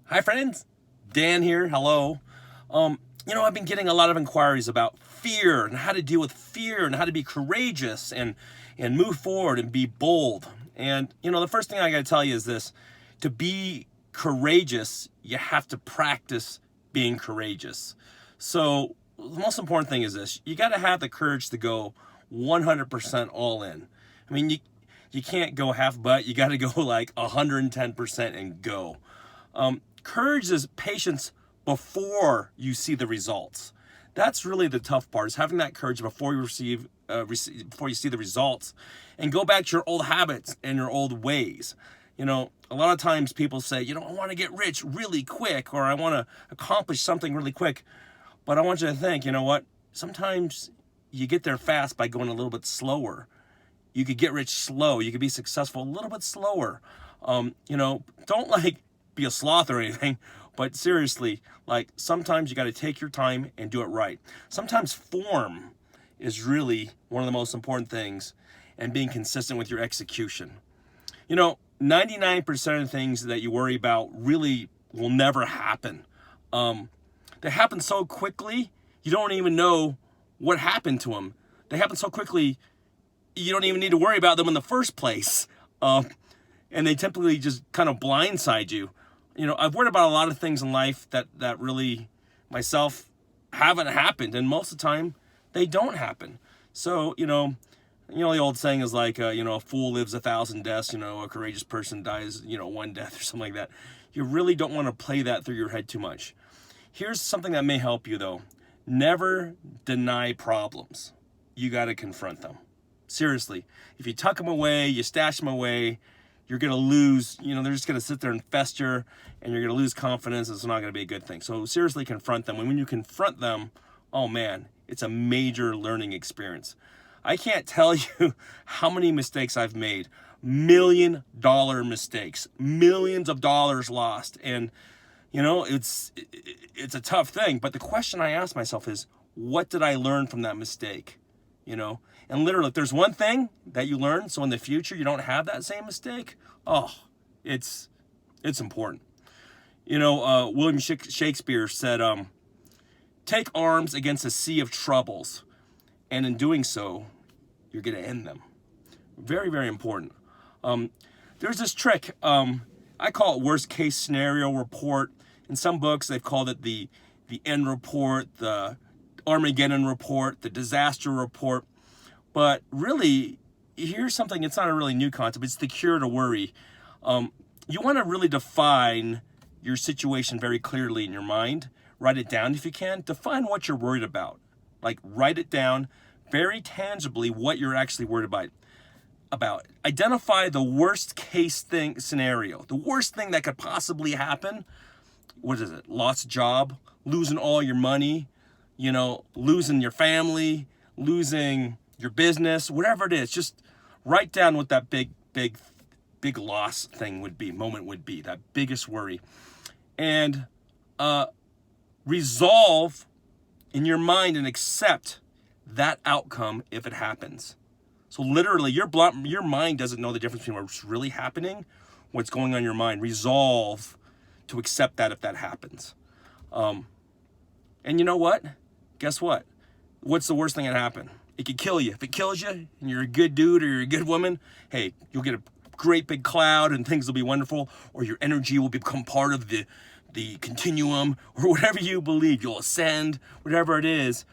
Hi, friends. Dan here. Hello. I've been getting a lot of inquiries about fear and how to deal with fear and how to be courageous and move forward and be bold. And the first thing I got to tell you is this: to be courageous, you have to practice being courageous. So the most important thing is this: you got to have the courage to go 100% all in. I mean, you can't go half butt. You got to go like 110% and go. Courage is patience before you see the results. That's really the tough part, is having that courage before you before you see the results, and go back to your old habits and your old ways. A lot of times people say, I want to get rich really quick, or I want to accomplish something really quick. But I want you to think, what? Sometimes you get there fast by going a little bit slower. You could get rich slow. You could be successful a little bit slower. Don't be a sloth or anything, but seriously, sometimes you got to take your time and do it right. Sometimes form is really one of the most important things, and being consistent with your execution. 99% of the things that you worry about really will never happen. They happen so quickly, you don't even know what happened to them. They happen so quickly, you don't even need to worry about them in the first place. And they typically just kind of blindside you. I've worried about a lot of things in life that really, myself, haven't happened. And most of the time, they don't happen. So, the old saying is a fool lives 1,000 deaths, a courageous person dies, one death or something like that. You really don't want to play that through your head too much. Here's something that may help you, though. Never deny problems. You got to confront them. Seriously. If you tuck them away, you stash them away, you're going to lose, they're just going to sit there and fester, and you're going to lose confidence. It's not going to be a good thing. So seriously confront them. And when you confront them, oh man, it's a major learning experience. I can't tell you how many mistakes I've made. $1 million mistakes, millions of dollars lost. And, it's a tough thing. But the question I ask myself is, what did I learn from that mistake? And literally, if there's one thing that you learn, so in the future you don't have that same mistake, it's important. William Shakespeare said, take arms against a sea of troubles, and in doing so, you're going to end them. Very, very important. There's this trick, I call it worst case scenario report. In some books, they've called it the end report, the Armageddon report, the disaster report. But really, here's something, it's not a really new concept. It's the cure to worry. You want to really define your situation very clearly in your mind. Write it down if you can. Define what you're worried about. Write it down very tangibly what you're actually worried about. Identify the worst case scenario. The worst thing that could possibly happen. What is it? Lost job, losing all your money, losing your family, losing your business, whatever it is. Just write down what that big loss thing would be, moment would be, that biggest worry. And resolve in your mind and accept that outcome if it happens. So literally, your mind doesn't know the difference between what's really happening, what's going on in your mind. Resolve to accept that if that happens. And you know what? Guess what? What's the worst thing that happen? It could kill you. If it kills you and you're a good dude or you're a good woman, hey, you'll get a great big cloud and things will be wonderful, or your energy will become part of the continuum, or whatever you believe. You'll ascend, whatever it is,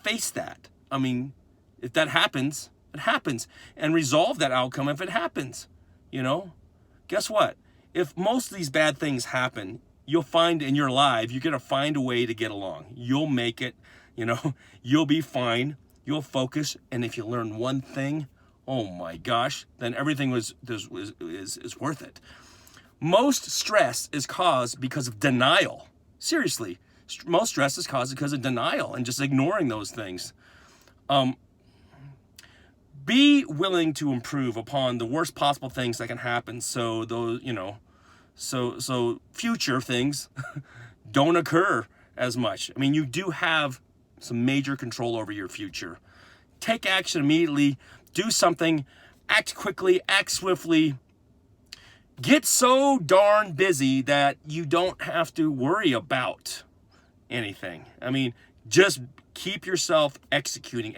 face that. I mean, if that happens, it happens. And resolve that outcome if it happens. Guess what? If most of these bad things happen, you'll find in your life, you're going to find a way to get along. You'll make it, you'll be fine. You'll focus. And if you learn one thing, oh my gosh, then everything is worth it. Most stress is caused because of denial. Seriously, most stress is caused because of denial and just ignoring those things. Be willing to improve upon the worst possible things that can happen, so those, so future things don't occur as much. I mean, you do have some major control over your future. Take action immediately. Do something. Act quickly. Act swiftly. get so darn busy that you don't have to worry about anything. I mean, just keep yourself executing.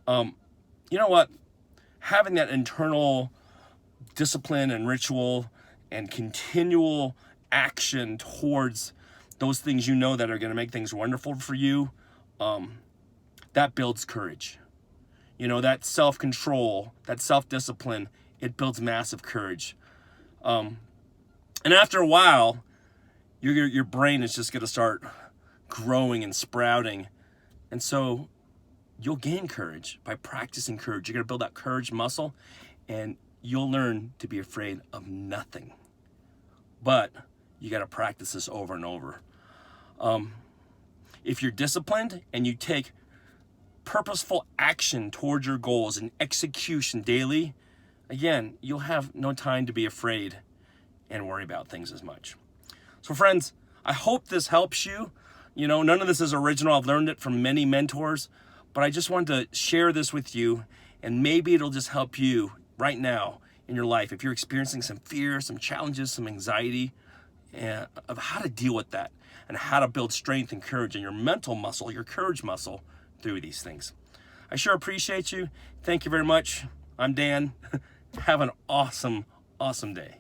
You know what? Having that internal discipline and ritual and continual action towards those things you know that are going to make things wonderful for you, that builds courage. You know, that self-control, that self-discipline, it builds massive courage. And after a while, your brain is just going to start growing and sprouting. And so you'll gain courage by practicing courage. You're going to build that courage muscle, and you'll learn to be afraid of nothing. But you got to practice this over and over. If you're disciplined and you take purposeful action towards your goals and execution daily, again, you'll have no time to be afraid and worry about things as much. So friends, I hope this helps you. You know, none of this is original. I've learned it from many mentors, but I just wanted to share this with you, and maybe it'll just help you right now in your life. If you're experiencing some fear, some challenges, some anxiety, of how to deal with that and how to build strength and courage in your mental muscle, your courage muscle, through these things. I sure appreciate you. Thank you very much. I'm Dan. Have an awesome, awesome day.